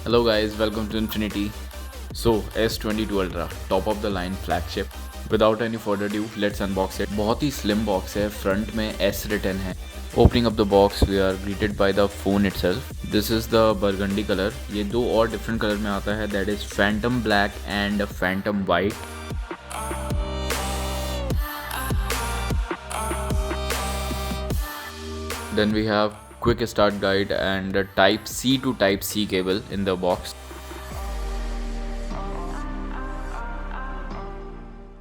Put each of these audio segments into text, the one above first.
Hello guys, welcome to Infinity. So S22 Ultra, top of the line flagship. Without any further ado, let's unbox it. बहुत ही slim box है, front में S written है. Opening up the box, we are greeted by the phone itself. This is the burgundy color. ये दो और different color में आता है, that is Phantom Black and Phantom White. Then we have quick start guide and a type C to type C cable in the box,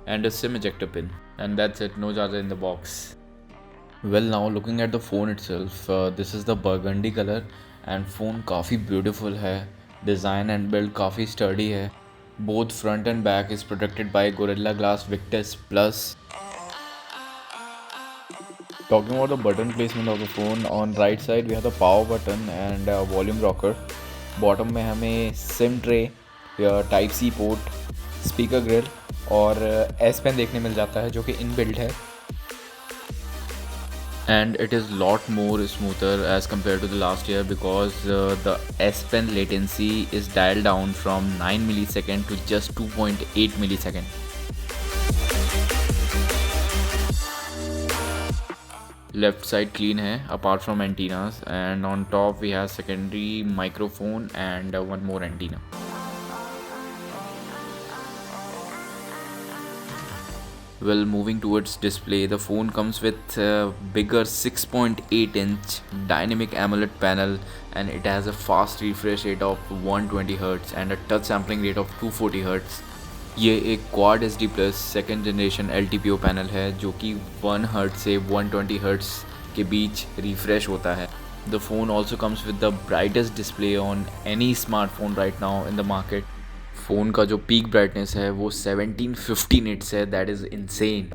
and a SIM ejector pin, and that's it, no charger in the box. Well, now looking at the phone itself, this is the burgundy color and phone काफ़ी beautiful है, design and build काफ़ी sturdy है. Both front and back is protected by Gorilla Glass Victus Plus. Talking about the button placement of the phone, on right side we have the power button and volume rocker. Bottom में हमें SIM tray, type C port, speaker grill और S Pen देखने मिल जाता है जो कि inbuilt है. And it is lot more smoother as compared to the last year because the S Pen latency is dialed down from 9 millisecond to just 2.8 millisecond. Left side clean है apart from antennas, and on top we have secondary microphone and one more antenna. Well, moving towards display, the phone comes with a bigger 6.8-inch dynamic AMOLED panel, and it has a fast refresh rate of 120Hz and a touch sampling rate of 240Hz. ये एक quad H D plus second generation LTPO panel है जो कि 1 hertz से 120 hertz के बीच refresh होता है. The phone also comes with the brightest display on any smartphone right now in the market. Phone का जो पीक ब्राइटनेस है वो 1750 निट्स है, that is insane.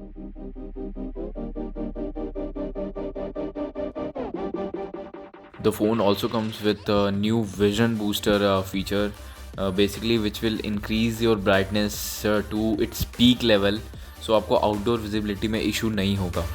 The phone also comes with a new vision booster feature, basically which will increase your brightness to its peak level, so आपको outdoor visibility में issue नहीं होगा.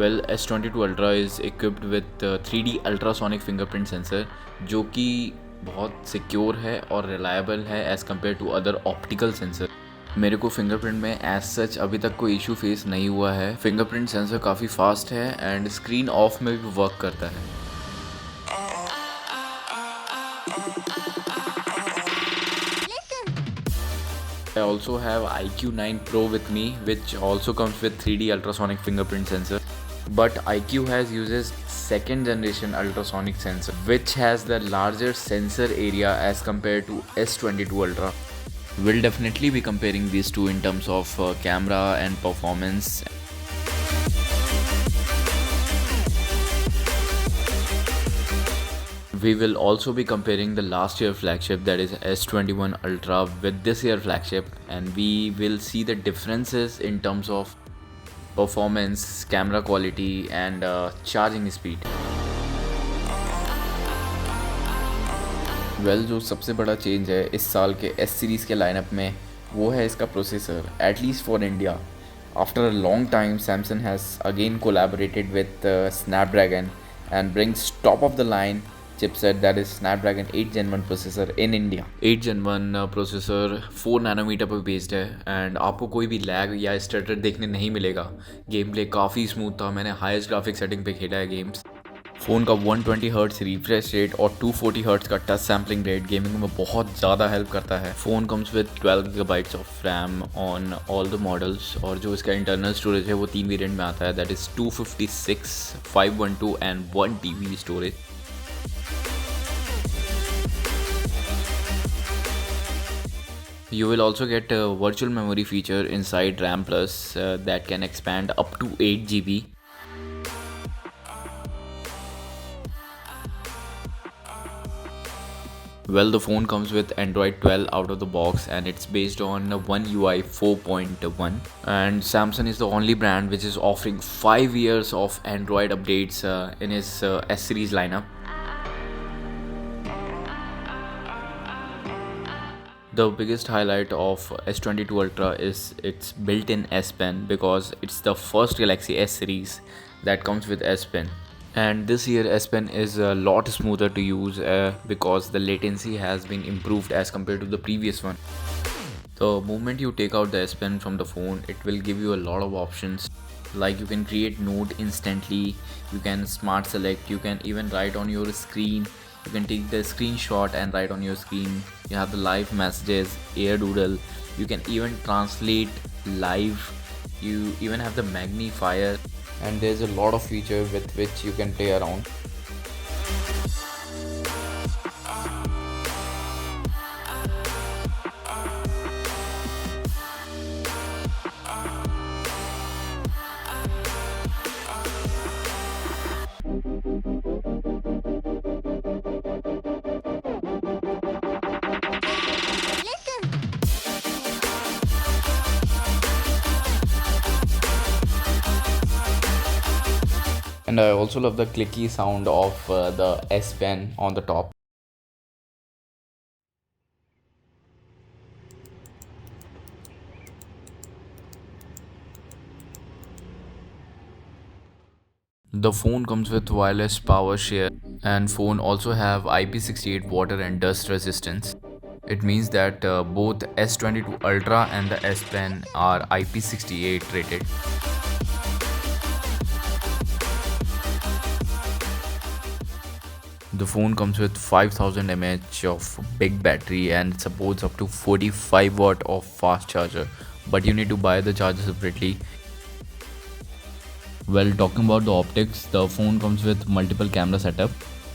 Well, S22 Ultra is equipped with 3D ultrasonic fingerprint sensor जो कि बहुत secure है और reliable है as compared to other optical sensor. मेरे को फिंगरप्रिंट में एज सच अभी तक कोई इशू फेस नहीं हुआ है. फिंगरप्रिंट सेंसर काफ़ी फास्ट है एंड स्क्रीन ऑफ में भी वर्क करता है. I also have IQ9 Pro with me, which also comes with 3D ultrasonic fingerprint sensor. But IQ uses second generation ultrasonic sensor, which has the larger sensor area as compared to S22 Ultra. We'll definitely be comparing these two in terms of camera and performance. We will also be comparing the last year flagship, that is S21 Ultra, with this year flagship, and we will see the differences in terms of performance, camera quality and charging speed. Well, जो सबसे बड़ा change है इस साल के S series के lineup में वो है इसका processor. At least for India, after a long time Samsung has again collaborated with Snapdragon and brings top of the line chipset, that is Snapdragon 8 Gen 1 processor in India. 8 Gen 1 processor 4 nanometre पर based है and आपको कोई भी lag या stutter देखने नहीं मिलेगा. Game play काफ़ी स्मूथ था. मैंने हाईएस्ट ग्राफिक सेटिंग पे खेला है गेम्स. फ़ोन का 120 हर्ट्स रिफ्रेश रेट और 240 हर्ट्स का टच सैम्पलिंग रेट गेमिंग में बहुत ज़्यादा हेल्प करता है. Phone comes with 12 GB of RAM on all the models और जो इसका इंटरनल स्टोरेज है वो 3 वेरिएंट में आता है, that is 256, 512 and 1 TB storage. You will also get a virtual memory feature inside RAM Plus that can expand up to 8 GB. Well, the phone comes with Android 12 out of the box and it's based on One UI 4.1. And Samsung is the only brand which is offering 5 years of Android updates in its S series lineup. The biggest highlight of S22 Ultra is its built-in S Pen because it's the first Galaxy S series that comes with S Pen. And this year S Pen is a lot smoother to use because the latency has been improved as compared to the previous one. The moment you take out the S Pen from the phone, it will give you a lot of options. Like you can create note instantly, you can smart select, you can even write on your screen, you can take the screenshot and write on your screen. You have the live messages, air doodle, you can even translate live, you even have the magnifier, and there's a lot of features with which you can play around. And I also love the clicky sound of the S Pen on the top. The phone comes with wireless power share and phone also have IP68 water and dust resistance. It means that both S22 Ultra and the S Pen are IP68 rated. The phone comes with 5000 mAh of big battery and supports up to 45 watt of fast charger, but you need to buy the charger separately. Well, talking about the optics, the phone comes with multiple camera setup.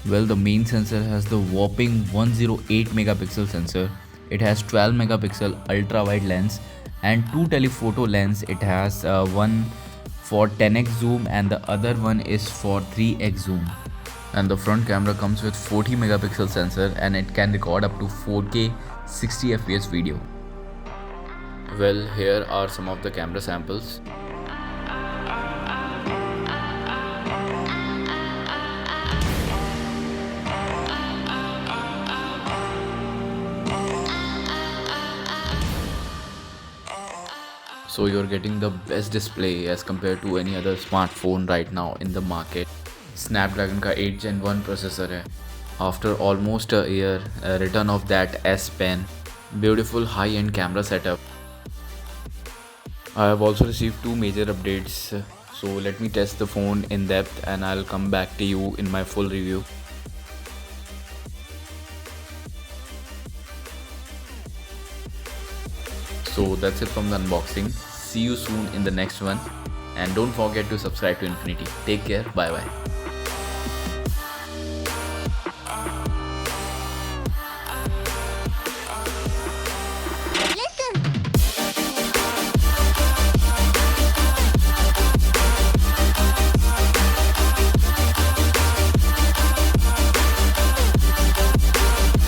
Well, the main sensor has the whopping 108 megapixel sensor. It has 12 megapixel ultra wide lens and two telephoto lens. It has one for 10x zoom and the other one is for 3x zoom. And the front camera comes with 40 megapixel sensor and it can record up to 4K 60 fps video. Well, here are some of the camera samples. So you're getting the best display as compared to any other smartphone right now in the market. Snapdragon का 8 Gen 1 processor है. After almost a year, return of that S Pen, beautiful high-end camera setup. I have also received two major updates, so let me test the phone in depth and I'll come back to you in my full review. So that's it from the unboxing. See you soon in the next one and don't forget to subscribe to Infinity. Take care. Bye bye.